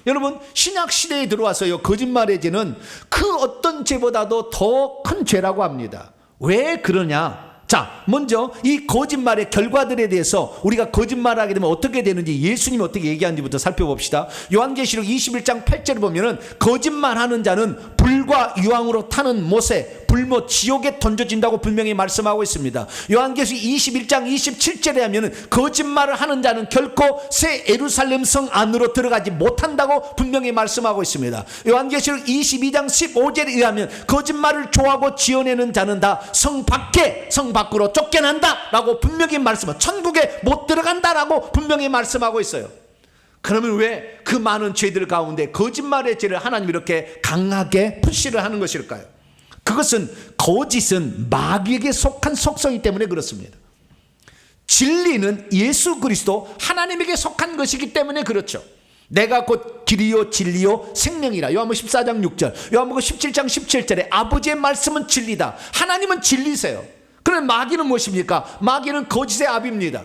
여러분, 신약 시대에 들어와서요, 거짓말의 죄는 그 어떤 죄보다도 더 큰 죄라고 합니다. 왜 그러냐? 자, 먼저 이 거짓말의 결과들에 대해서 우리가 거짓말하게 되면 어떻게 되는지, 예수님이 어떻게 얘기하는지부터 살펴봅시다. 요한계시록 21장 8절을 보면은 거짓말하는 자는 불과 유황으로 타는 못에 불못 지옥에 던져진다고 분명히 말씀하고 있습니다. 요한계시록 21장 27절에 하면은 거짓말을 하는 자는 결코 새 예루살렘 성 안으로 들어가지 못한다고 분명히 말씀하고 있습니다. 요한계시록 22장 15절에 의하면 거짓말을 좋아하고 지어내는 자는 다 성 밖으로 쫓겨난다 라고 분명히 말씀하고, 천국에 못 들어간다라고 분명히 말씀하고 있어요. 그러면 왜 그 많은 죄들 가운데 거짓말의 죄를 하나님이 이렇게 강하게 푸시를 하는 것일까요? 그것은 거짓은 마귀에게 속한 속성이기 때문에 그렇습니다. 진리는 예수 그리스도 하나님에게 속한 것이기 때문에 그렇죠. 내가 곧 길이요 진리요 생명이라. 요한복음 14장 6절, 요한복음 17장 17절에 아버지의 말씀은 진리다. 하나님은 진리세요. 그럼 마귀는 무엇입니까? 마귀는 거짓의 아비입니다.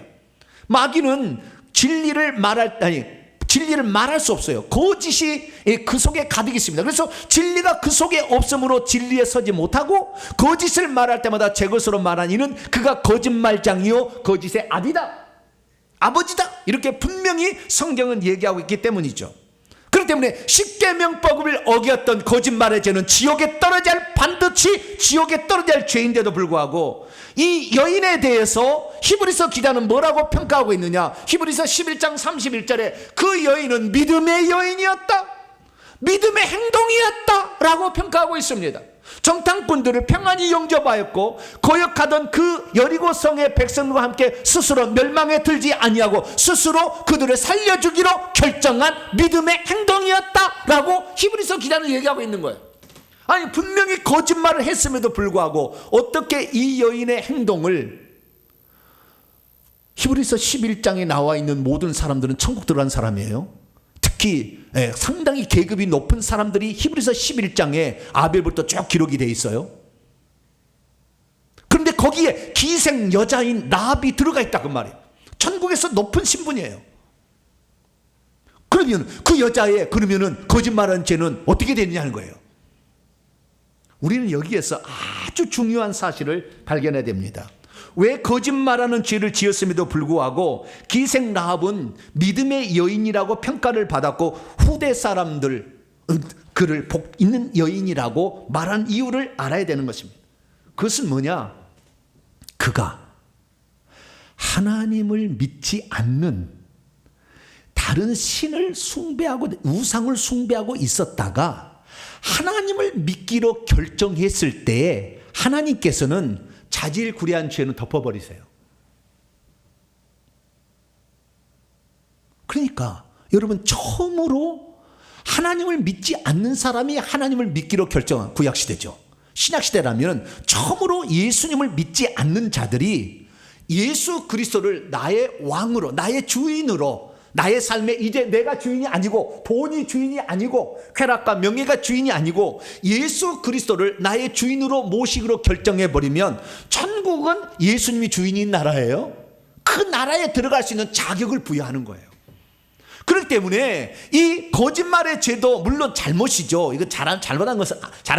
마귀는 진리를 말할 수 없어요. 거짓이 그 속에 가득 있습니다. 그래서 진리가 그 속에 없으므로 진리에 서지 못하고, 거짓을 말할 때마다 제 것으로 말한 이는 그가 거짓말장이요 거짓의 아버지다, 이렇게 분명히 성경은 얘기하고 있기 때문이죠. 그렇기 때문에 십계명법을 어겼던 거짓말의 죄는 반드시 지옥에 떨어져야 할 죄인데도 불구하고, 이 여인에 대해서 히브리서 기자는 뭐라고 평가하고 있느냐? 히브리서 11장 31절에 그 여인은 믿음의 여인이었다, 믿음의 행동이었다 라고 평가하고 있습니다. 정탐꾼들을 평안히 영접하였고 거역하던 그 여리고성의 백성과 함께 스스로 멸망에 들지 아니하고 스스로 그들을 살려주기로 결정한 믿음의 행동이었다라고 히브리서 기자는 얘기하고 있는 거예요. 아니, 분명히 거짓말을 했음에도 불구하고 어떻게 이 여인의 행동을, 히브리서 11장에 나와 있는 모든 사람들은 천국 들어간 사람이에요. 특히 상당히 계급이 높은 사람들이 히브리서 11장에 아벨부터 쭉 기록이 돼 있어요. 그런데 거기에 기생 여자인 라합이 들어가 있다 그 말이에요. 천국에서 높은 신분이에요. 그러면 그 여자의 그러면은 거짓말한 죄는 어떻게 되느냐는 거예요. 우리는 여기에서 아주 중요한 사실을 발견해야 됩니다. 왜 거짓말하는 죄를 지었음에도 불구하고 기생 라합은 믿음의 여인이라고 평가를 받았고 후대 사람들 그를 복 있는 여인이라고 말한 이유를 알아야 되는 것입니다. 그것은 뭐냐? 그가 하나님을 믿지 않는 다른 신을 숭배하고 우상을 숭배하고 있었다가 하나님을 믿기로 결정했을 때 하나님께서는 자질구레한 죄는 덮어버리세요. 그러니까 여러분, 처음으로 하나님을 믿지 않는 사람이 하나님을 믿기로 결정한 구약시대죠. 신약시대라면 처음으로 예수님을 믿지 않는 자들이 예수 그리스도를 나의 왕으로, 나의 주인으로, 나의 삶에 이제 내가 주인이 아니고 돈이 주인이 아니고 쾌락과 명예가 주인이 아니고 예수 그리스도를 나의 주인으로 모시기로 결정해버리면 천국은 예수님이 주인인 나라예요. 그 나라에 들어갈 수 있는 자격을 부여하는 거예요. 그렇기 때문에 이 거짓말의 죄도 물론 잘못이죠. 이거 잘한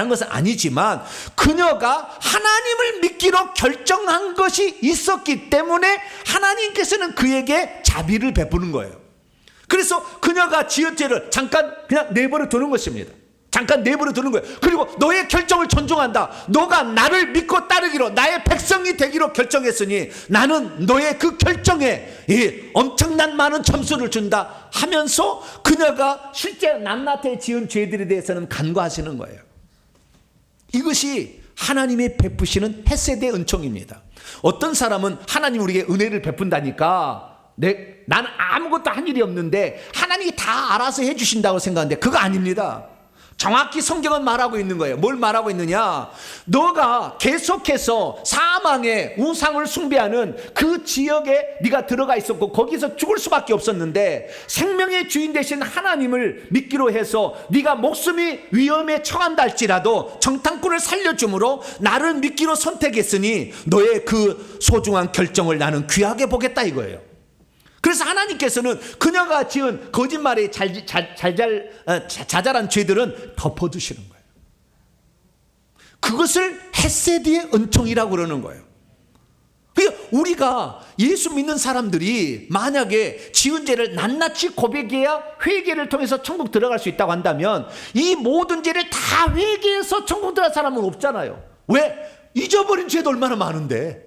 것은 아니지만 그녀가 하나님을 믿기로 결정한 것이 있었기 때문에 하나님께서는 그에게 자비를 베푸는 거예요. 그래서 그녀가 지은 죄를 잠깐 그냥 내버려 두는 것입니다. 잠깐 내버려 두는 거예요. 그리고 너의 결정을 존중한다. 너가 나를 믿고 따르기로, 나의 백성이 되기로 결정했으니 나는 너의 그 결정에 엄청난 많은 점수를 준다 하면서 그녀가 실제 낱낱이 지은 죄들에 대해서는 간과하시는 거예요. 이것이 하나님이 베푸시는 헤세드의 은총입니다. 어떤 사람은 하나님 우리에게 은혜를 베푼다니까 나는 아무것도 한 일이 없는데 하나님이 다 알아서 해주신다고 생각하는데 그거 아닙니다. 정확히 성경은 말하고 있는 거예요. 뭘 말하고 있느냐? 너가 계속해서 사망의 우상을 숭배하는 그 지역에 네가 들어가 있었고 거기서 죽을 수밖에 없었는데 생명의 주인 되신 하나님을 믿기로 해서 네가 목숨이 위험에 처한다 할지라도 정탐꾼을 살려줌으로 나를 믿기로 선택했으니 너의 그 소중한 결정을 나는 귀하게 보겠다 이거예요. 그래서 하나님께서는 그녀가 지은 거짓말에 자잘한 죄들은 덮어두시는 거예요. 그것을 헤세드의 은총이라고 그러는 거예요. 그러니까 우리가 예수 믿는 사람들이 만약에 지은 죄를 낱낱이 고백해야 회개를 통해서 천국 들어갈 수 있다고 한다면 이 모든 죄를 다 회개해서 천국 들어갈 사람은 없잖아요. 왜? 잊어버린 죄도 얼마나 많은데,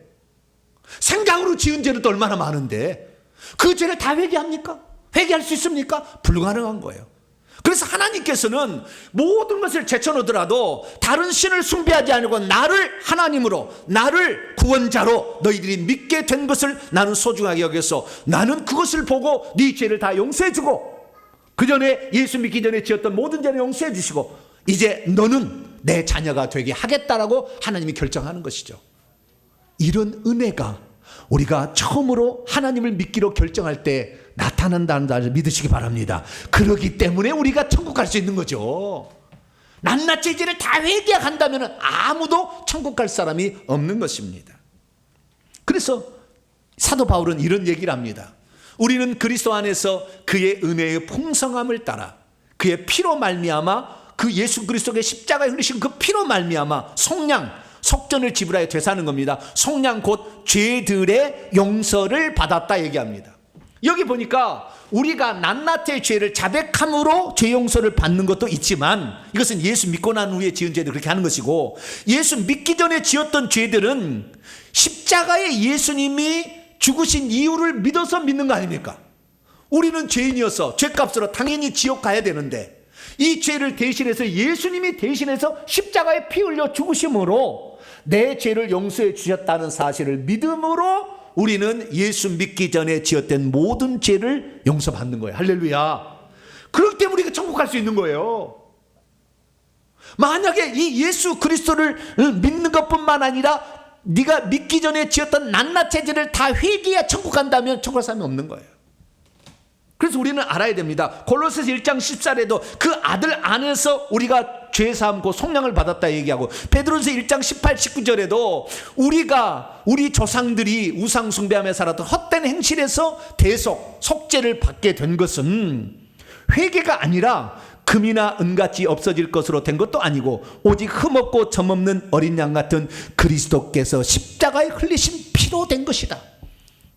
생각으로 지은 죄도 얼마나 많은데 그 죄를 다 회개합니까? 회개할 수 있습니까? 불가능한 거예요. 그래서 하나님께서는 모든 것을 제쳐놓더라도 다른 신을 숭배하지 않고 나를 하나님으로, 나를 구원자로 너희들이 믿게 된 것을 나는 소중하게 여겨서 나는 그것을 보고 네 죄를 다 용서해주고 그 전에 예수 믿기 전에 지었던 모든 죄를 용서해 주시고 이제 너는 내 자녀가 되게 하겠다라고 하나님이 결정하는 것이죠. 이런 은혜가 우리가 처음으로 하나님을 믿기로 결정할 때 나타난다는 것을 믿으시기 바랍니다. 그렇기 때문에 우리가 천국 갈 수 있는 거죠. 낱낱이 죄를 다 회개한다면 아무도 천국 갈 사람이 없는 것입니다. 그래서 사도 바울은 이런 얘기를 합니다. 우리는 그리스도 안에서 그의 은혜의 풍성함을 따라 그의 피로 말미암아 그 예수 그리스도의 십자가에 흘리신 그 피로 말미암아 속전을 지불하여 되사는 겁니다. 속량 곧 죄들의 용서를 받았다 얘기합니다. 여기 보니까 우리가 낱낱의 죄를 자백함으로 죄 용서를 받는 것도 있지만 이것은 예수 믿고 난 후에 지은 죄들 그렇게 하는 것이고 예수 믿기 전에 지었던 죄들은 십자가에 예수님이 죽으신 이유를 믿어서 믿는 거 아닙니까? 우리는 죄인이어서 죄값으로 당연히 지옥 가야 되는데 이 죄를 대신해서 예수님이 대신해서 십자가에 피 흘려 죽으심으로 내 죄를 용서해 주셨다는 사실을 믿음으로 우리는 예수 믿기 전에 지었던 모든 죄를 용서받는 거예요. 할렐루야. 그렇기 때문에 우리가 천국 갈 수 있는 거예요. 만약에 이 예수 그리스도를 믿는 것뿐만 아니라 네가 믿기 전에 지었던 낱낱의 죄를 다 회개해야 천국 간다면 천국 갈 사람이 없는 거예요. 그래서 우리는 알아야 됩니다. 골로새서 1장 14절에도 그 아들 안에서 우리가 죄사함 고 속량을 받았다 얘기하고 베드로서 1장 18, 19절에도 우리가 우리 조상들이 우상 숭배하며 살았던 헛된 행실에서 대속, 속죄를 받게 된 것은 회개가 아니라 금이나 은같이 없어질 것으로 된 것도 아니고 오직 흠없고 점없는 어린 양 같은 그리스도께서 십자가에 흘리신 피로 된 것이다.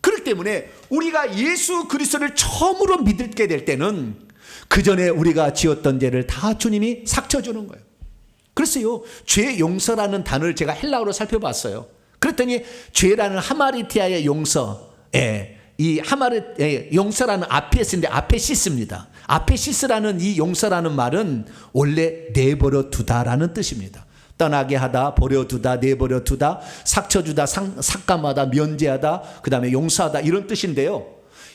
그렇기 때문에 우리가 예수 그리스도를 처음으로 믿게 될 때는 그 전에 우리가 지었던 죄를 다 주님이 삭혀주는 거예요. 그래서요, 죄 용서라는 단어를 제가 헬라어로 살펴봤어요. 그랬더니 죄라는 하마리티아의 용서, 이 용서라는 아피에스인데 아페시스입니다. 아페시스라는 이 용서라는 말은 원래 내버려 두다라는 뜻입니다. 떠나게 하다, 버려두다, 내버려두다, 삭혀주다, 삭감하다, 면제하다, 그 다음에 용서하다 이런 뜻인데요.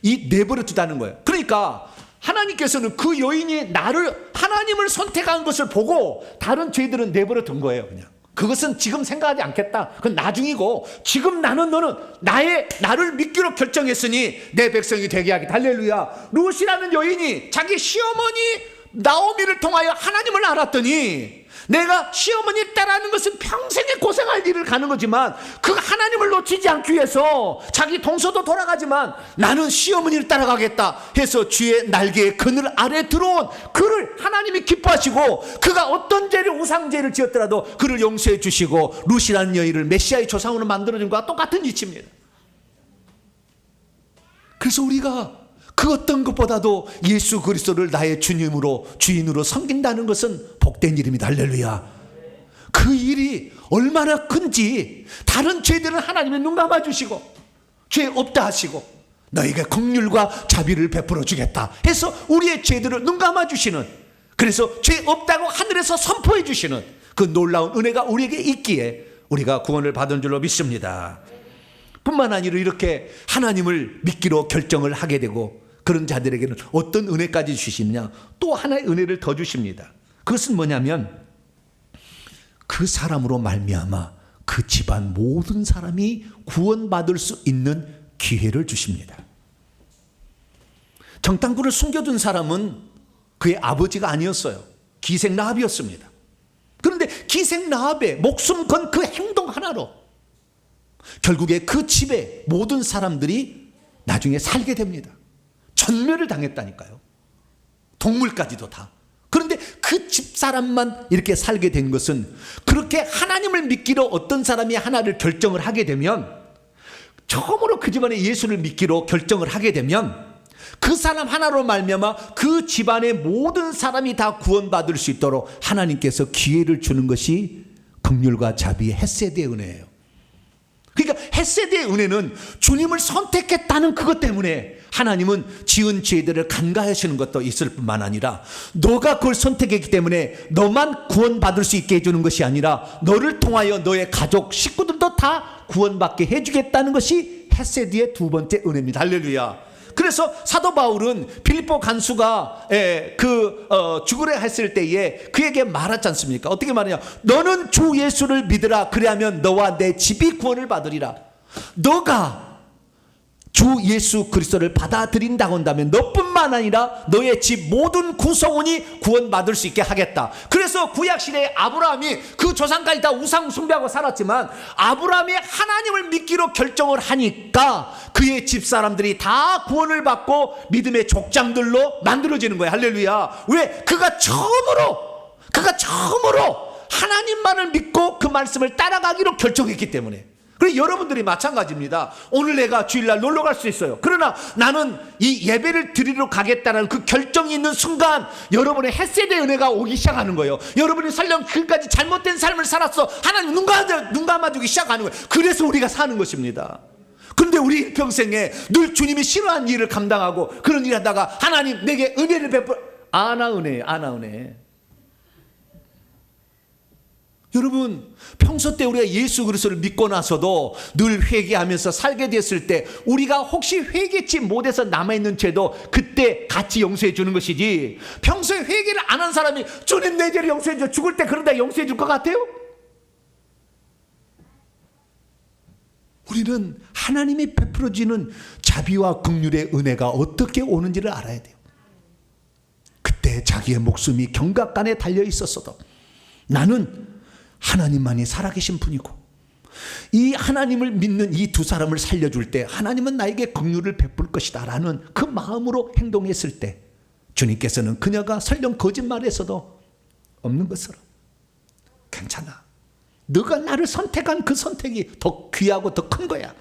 이 내버려두다는 거예요. 그러니까 하나님께서는 그 여인이 하나님을 선택한 것을 보고 다른 죄들은 내버려둔 거예요. 그냥 그것은 지금 생각하지 않겠다. 그건 나중이고 지금 너는 나를 믿기로 결정했으니 내 백성이 되게 하겠다. 할렐루야. 룻이라는 여인이 자기 시어머니 나오미를 통하여 하나님을 알았더니 내가 시어머니를 따라하는 것은 평생에 고생할 일을 가는 거지만 그 하나님을 놓치지 않기 위해서 자기 동서도 돌아가지만 나는 시어머니를 따라가겠다 해서 주의 날개의 그늘 아래 들어온 그를 하나님이 기뻐하시고 그가 어떤 죄를 우상죄를 지었더라도 그를 용서해 주시고 룻이라는 여인을 메시아의 조상으로 만들어준 것과 똑같은 이치입니다. 그래서 우리가 그 어떤 것보다도 예수 그리스도를 나의 주님으로 주인으로 섬긴다는 것은 복된 일입니다. 할렐루야. 그 일이 얼마나 큰지 다른 죄들은 하나님이 눈 감아주시고 죄 없다 하시고 너희가 긍휼과 자비를 베풀어 주겠다 해서 우리의 죄들을 눈 감아주시는, 그래서 죄 없다고 하늘에서 선포해 주시는 그 놀라운 은혜가 우리에게 있기에 우리가 구원을 받은 줄로 믿습니다. 뿐만 아니라 이렇게 하나님을 믿기로 결정을 하게 되고 그런 자들에게는 어떤 은혜까지 주시느냐, 또 하나의 은혜를 더 주십니다. 그것은 뭐냐면 그 사람으로 말미암아 그 집안 모든 사람이 구원받을 수 있는 기회를 주십니다. 정탐꾼을 숨겨둔 사람은 그의 아버지가 아니었어요. 기생 라합이었습니다. 그런데 기생 라합의 목숨 건 그 행동 하나로 결국에 그 집의 모든 사람들이 나중에 살게 됩니다. 전멸을 당했다니까요. 동물까지도 다. 그런데 그 집사람만 이렇게 살게 된 것은 그렇게 하나님을 믿기로 어떤 사람이 하나를 결정을 하게 되면, 처음으로 그 집안에 예수를 믿기로 결정을 하게 되면 그 사람 하나로 말미암아 그 집안의 모든 사람이 다 구원받을 수 있도록 하나님께서 기회를 주는 것이 긍휼과 자비의 헤세드의 은혜예요. 그러니까 헤세드의 은혜는 주님을 선택했다는 그것 때문에 하나님은 지은 죄들을 간과하시는 것도 있을 뿐만 아니라, 너가 그걸 선택했기 때문에 너만 구원받을 수 있게 해주는 것이 아니라 너를 통하여 너의 가족 식구들도 다 구원받게 해주겠다는 것이 헤세드의 두 번째 은혜입니다. 할렐루야. 그래서 사도 바울은 빌립보 간수가 죽으려 했을 때에 그에게 말하지 않습니까? 어떻게 말하냐? 너는 주 예수를 믿으라. 그리하면 너와 내 집이 구원을 받으리라. 너가 주 예수 그리스도를 받아들인다고 한다면 너뿐만 아니라 너의 집 모든 구성원이 구원받을 수 있게 하겠다. 그래서 구약시대의 아브라함이 그 조상까지 다 우상 숭배하고 살았지만 아브라함이 하나님을 믿기로 결정을 하니까 그의 집사람들이 다 구원을 받고 믿음의 족장들로 만들어지는 거예요. 할렐루야. 왜? 그가 처음으로 하나님만을 믿고 그 말씀을 따라가기로 결정했기 때문에. 그리고 여러분들이 마찬가지입니다. 오늘 내가 주일날 놀러 갈 수 있어요. 그러나 나는 이 예배를 드리러 가겠다는 그 결정이 있는 순간 여러분의 헤세드의 은혜가 오기 시작하는 거예요. 여러분이 설령 그까지 잘못된 삶을 살았어. 하나님 눈 감아주기 시작하는 거예요. 그래서 우리가 사는 것입니다. 그런데 우리 평생에 늘 주님이 싫어하는 일을 감당하고 그런 일 하다가 하나님 내게 은혜를 베풀어. 아나 은혜. 여러분, 평소 때 우리가 예수 그리스도를 믿고 나서도 늘 회개하면서 살게 됐을 때 우리가 혹시 회개치 못해서 남아있는 죄도 그때 같이 용서해 주는 것이지, 평소에 회개를 안 한 사람이 주님 내 죄를 용서해 줘, 죽을 때 그런다 용서해 줄 것 같아요? 우리는 하나님이 베풀어 주는 자비와 긍휼의 은혜가 어떻게 오는지를 알아야 돼요. 그때 자기의 목숨이 경각간에 달려 있었어도 나는 하나님만이 살아계신 분이고 이 하나님을 믿는 이 두 사람을 살려줄 때 하나님은 나에게 긍휼을 베풀 것이다 라는 그 마음으로 행동했을 때 주님께서는 그녀가 설령 거짓말했어도 없는 것으로 괜찮아, 너가 나를 선택한 그 선택이 더 귀하고 더 큰 거야.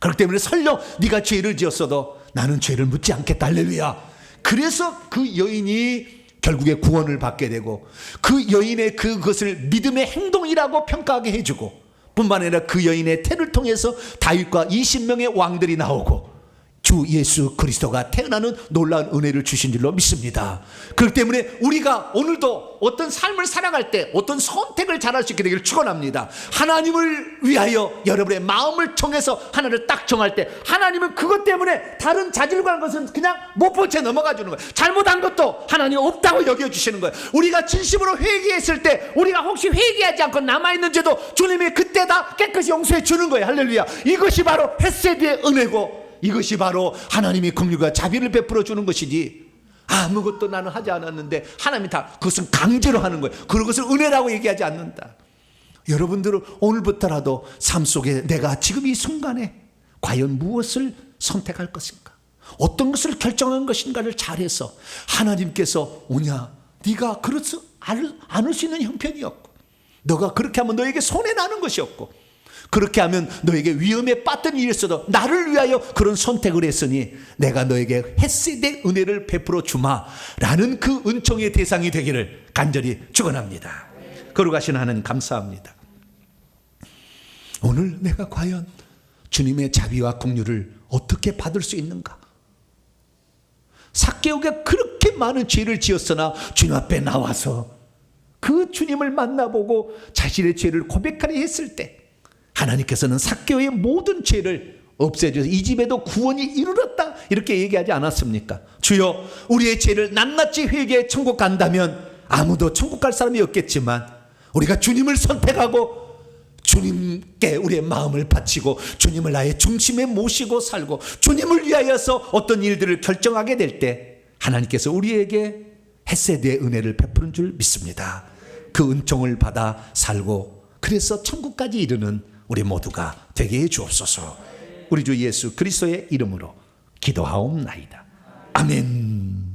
그렇기 때문에 설령 네가 죄를 지었어도 나는 죄를 묻지 않겠다. 할렐루야. 그래서 그 여인이 결국에 구원을 받게 되고 그 여인의 그것을 믿음의 행동이라고 평가하게 해주고, 뿐만 아니라 그 여인의 태를 통해서 다윗과 20명의 왕들이 나오고 주 예수 그리스도가 태어나는 놀라운 은혜를 주신 줄로 믿습니다. 그렇기 때문에 우리가 오늘도 어떤 삶을 살아갈 때 어떤 선택을 잘할 수 있게 되기를 축원합니다. 하나님을 위하여 여러분의 마음을 통해서 하나를 딱 정할 때 하나님은 그것 때문에 다른 자질과 것은 그냥 못 본 채 넘어가 주는 거예요. 잘못한 것도 하나님 없다고 여겨주시는 거예요. 우리가 진심으로 회개했을 때 우리가 혹시 회개하지 않고 남아있는 죄도 주님이 그때 다 깨끗이 용서해 주는 거예요. 할렐루야. 이것이 바로 헤세드의 은혜고 이것이 바로 하나님이 긍휼과 자비를 베풀어 주는 것이지, 아무것도 나는 하지 않았는데 하나님이 다 그것은 강제로 하는 거예요. 그것을 은혜라고 얘기하지 않는다. 여러분들은 오늘부터라도 삶 속에 내가 지금 이 순간에 과연 무엇을 선택할 것인가, 어떤 것을 결정한 것인가를 잘해서 하나님께서 오냐, 네가 그렇지 않을 수 있는 형편이 없고 너가 그렇게 하면 너에게 손해나는 것이 없고 그렇게 하면 너에게 위험에 빠뜨린 일이 있어도 나를 위하여 그런 선택을 했으니 내가 너에게 헤세드의 은혜를 베풀어 주마 라는 그 은총의 대상이 되기를 간절히 축원합니다. 거룩하신 하나님 감사합니다. 오늘 내가 과연 주님의 자비와 긍휼을 어떻게 받을 수 있는가? 삭개오가 그렇게 많은 죄를 지었으나 주님 앞에 나와서 그 주님을 만나보고 자신의 죄를 고백하려 했을 때 하나님께서는 삭개오의 모든 죄를 없애주셔서 이 집에도 구원이 이르렀다 이렇게 얘기하지 않았습니까? 주여, 우리의 죄를 낱낱이 회개해 천국 간다면 아무도 천국 갈 사람이 없겠지만 우리가 주님을 선택하고 주님께 우리의 마음을 바치고 주님을 나의 중심에 모시고 살고 주님을 위하여서 어떤 일들을 결정하게 될 때 하나님께서 우리에게 헤세드의 은혜를 베푸는 줄 믿습니다. 그 은총을 받아 살고 그래서 천국까지 이르는 우리 모두가 되게 해 주옵소서. 우리 주 예수 그리스도의 이름으로 기도하옵나이다. 아멘.